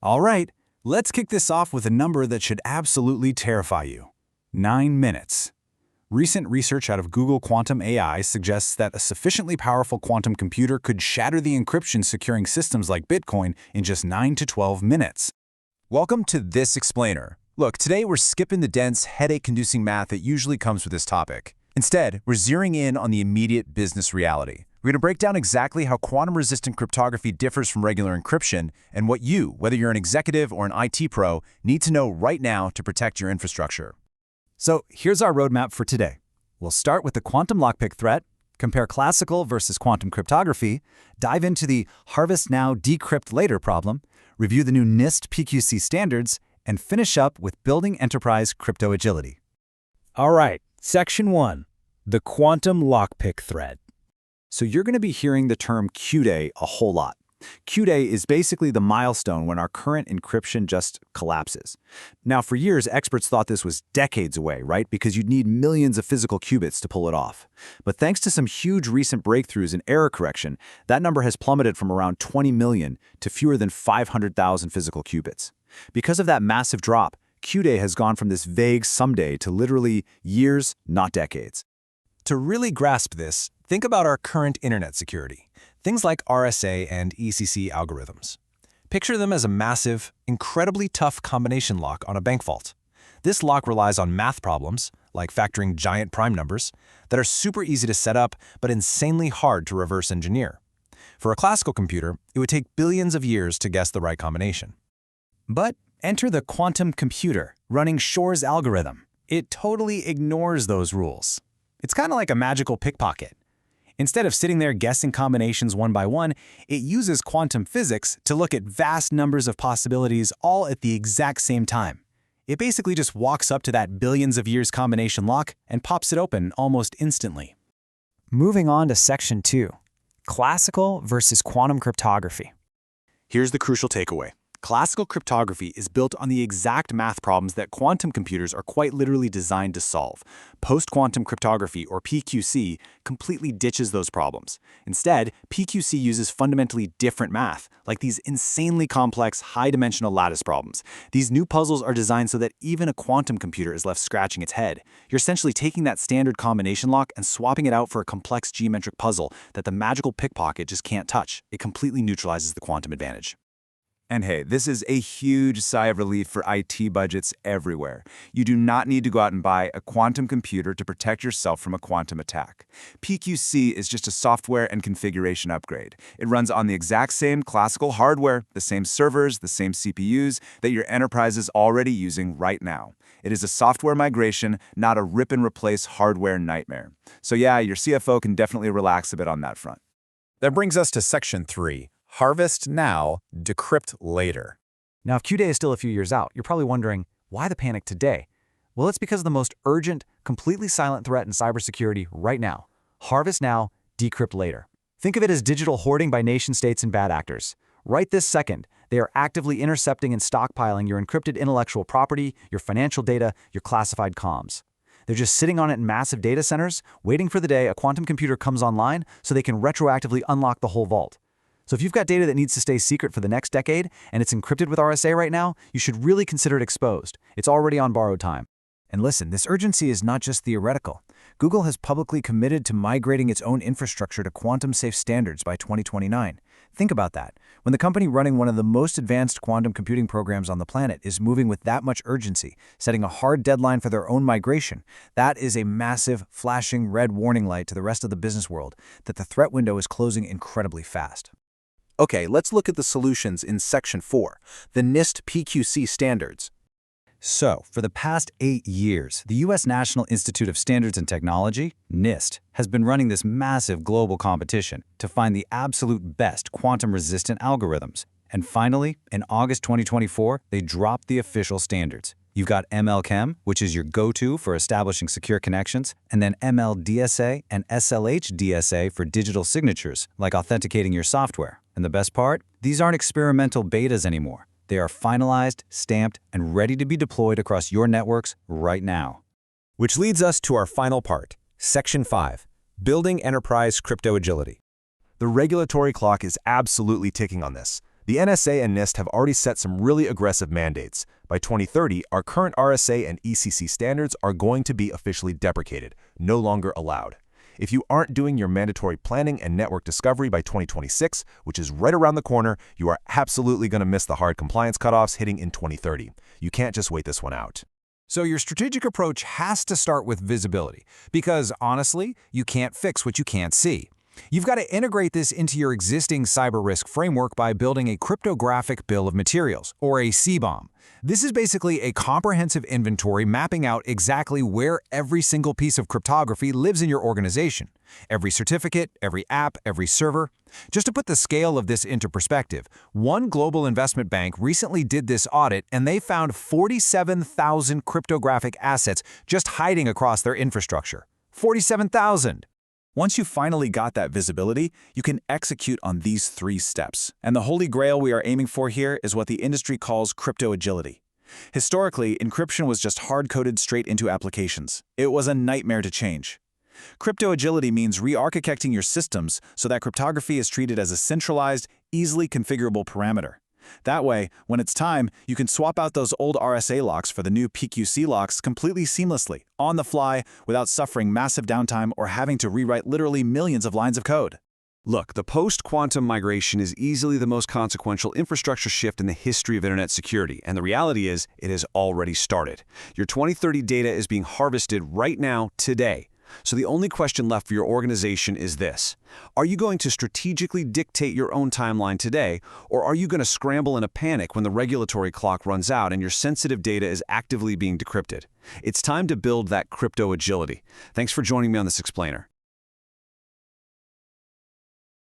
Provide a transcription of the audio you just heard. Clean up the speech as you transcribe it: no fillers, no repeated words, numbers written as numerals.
All right, let's kick this off with a number that should absolutely terrify you. 9 minutes. Recent research out of Google Quantum AI suggests that a sufficiently powerful quantum computer could shatter the encryption securing systems like Bitcoin in just 9 to 12 minutes. Welcome to This Explainer. Look, today we're skipping the dense, headache-inducing math that usually comes with this topic. Instead, we're zeroing in on the immediate business reality. We're going to break down exactly how quantum-resistant cryptography differs from regular encryption and what you, whether you're an executive or an IT pro, need to know right now to protect your infrastructure. So here's our roadmap for today. We'll start with the quantum lockpick threat, compare classical versus quantum cryptography, dive into the harvest now, decrypt later problem, review the new NIST PQC standards, and finish up with building enterprise crypto agility. All right, Section 1, the quantum lockpick threat. So you're going to be hearing the term Q-Day a whole lot. Q-Day is basically the milestone when our current encryption just collapses. Now, for years, experts thought this was decades away, right? Because you'd need millions of physical qubits to pull it off. But thanks to some huge recent breakthroughs in error correction, that number has plummeted from around 20 million to fewer than 500,000 physical qubits. Because of that massive drop, Q-Day has gone from this vague someday to literally years, not decades. To really grasp this, think about our current internet security. Things like RSA and ECC algorithms. Picture them as a massive, incredibly tough combination lock on a bank vault. This lock relies on math problems, like factoring giant prime numbers, that are super easy to set up but insanely hard to reverse engineer. For a classical computer, it would take billions of years to guess the right combination. But enter the quantum computer running Shor's algorithm. It totally ignores those rules. It's kind of like a magical pickpocket. Instead of sitting there guessing combinations one by one, it uses quantum physics to look at vast numbers of possibilities all at the exact same time. It basically just walks up to that billions of years combination lock and pops it open almost instantly. Moving on to Section 2, classical versus quantum cryptography. Here's the crucial takeaway. Classical cryptography is built on the exact math problems that quantum computers are quite literally designed to solve. Post-quantum cryptography, or PQC, completely ditches those problems. Instead, PQC uses fundamentally different math, like these insanely complex, high-dimensional lattice problems. These new puzzles are designed so that even a quantum computer is left scratching its head. You're essentially taking that standard combination lock and swapping it out for a complex geometric puzzle that the magical pickpocket just can't touch. It completely neutralizes the quantum advantage. And hey, this is a huge sigh of relief for IT budgets everywhere. You do not need to go out and buy a quantum computer to protect yourself from a quantum attack. PQC is just a software and configuration upgrade. It runs on the exact same classical hardware, the same servers, the same CPUs that your enterprise is already using right now. It is a software migration, not a rip-and-replace hardware nightmare. So yeah, your CFO can definitely relax a bit on that front. That brings us to Section 3. Harvest now, decrypt later. Now, if Q-Day is still a few years out, you're probably wondering, why the panic today? Well, it's because of the most urgent, completely silent threat in cybersecurity right now. Harvest now, decrypt later. Think of it as digital hoarding by nation-states and bad actors. Right this second, they are actively intercepting and stockpiling your encrypted intellectual property, your financial data, your classified comms. They're just sitting on it in massive data centers, waiting for the day a quantum computer comes online so they can retroactively unlock the whole vault. So if you've got data that needs to stay secret for the next decade and it's encrypted with RSA right now, you should really consider it exposed. It's already on borrowed time. And listen, this urgency is not just theoretical. Google has publicly committed to migrating its own infrastructure to quantum-safe standards by 2029. Think about that. When the company running one of the most advanced quantum computing programs on the planet is moving with that much urgency, setting a hard deadline for their own migration, that is a massive, flashing red warning light to the rest of the business world that the threat window is closing incredibly fast. Okay, let's look at the solutions in Section 4, the NIST PQC standards. So, for the past 8 years, the U.S. National Institute of Standards and Technology, NIST, has been running this massive global competition to find the absolute best quantum-resistant algorithms. And finally, in August 2024, they dropped the official standards. You've got ML-Chem, which is your go-to for establishing secure connections, and then ML-DSA and SLH-DSA for digital signatures, like authenticating your software. And the best part? These aren't experimental betas anymore. They are finalized, stamped, and ready to be deployed across your networks right now. Which leads us to our final part, Section 5, Building Enterprise Crypto Agility. The regulatory clock is absolutely ticking on this. The NSA and NIST have already set some really aggressive mandates. By 2030, our current RSA and ECC standards are going to be officially deprecated, no longer allowed. If you aren't doing your mandatory planning and network discovery by 2026, which is right around the corner, you are absolutely going to miss the hard compliance cutoffs hitting in 2030. You can't just wait this one out. So your strategic approach has to start with visibility, because honestly, you can't fix what you can't see. You've got to integrate this into your existing cyber risk framework by building a cryptographic bill of materials, or a CBOM. This is basically a comprehensive inventory mapping out exactly where every single piece of cryptography lives in your organization. Every certificate, every app, every server. Just to put the scale of this into perspective, one global investment bank recently did this audit and they found 47,000 cryptographic assets just hiding across their infrastructure. 47,000! Once you finally got that visibility, you can execute on these 3 steps. And the holy grail we are aiming for here is what the industry calls crypto agility. Historically, encryption was just hard-coded straight into applications. It was a nightmare to change. Crypto agility means re-architecting your systems so that cryptography is treated as a centralized, easily configurable parameter. That way, when it's time, you can swap out those old RSA locks for the new PQC locks completely seamlessly, on the fly, without suffering massive downtime or having to rewrite literally millions of lines of code. Look, the post-quantum migration is easily the most consequential infrastructure shift in the history of internet security, and the reality is, it has already started. Your 2030 data is being harvested right now, today. So the only question left for your organization is this. Are you going to strategically dictate your own timeline today, or are you going to scramble in a panic when the regulatory clock runs out and your sensitive data is actively being decrypted? It's time to build that crypto agility. Thanks for joining me on this explainer.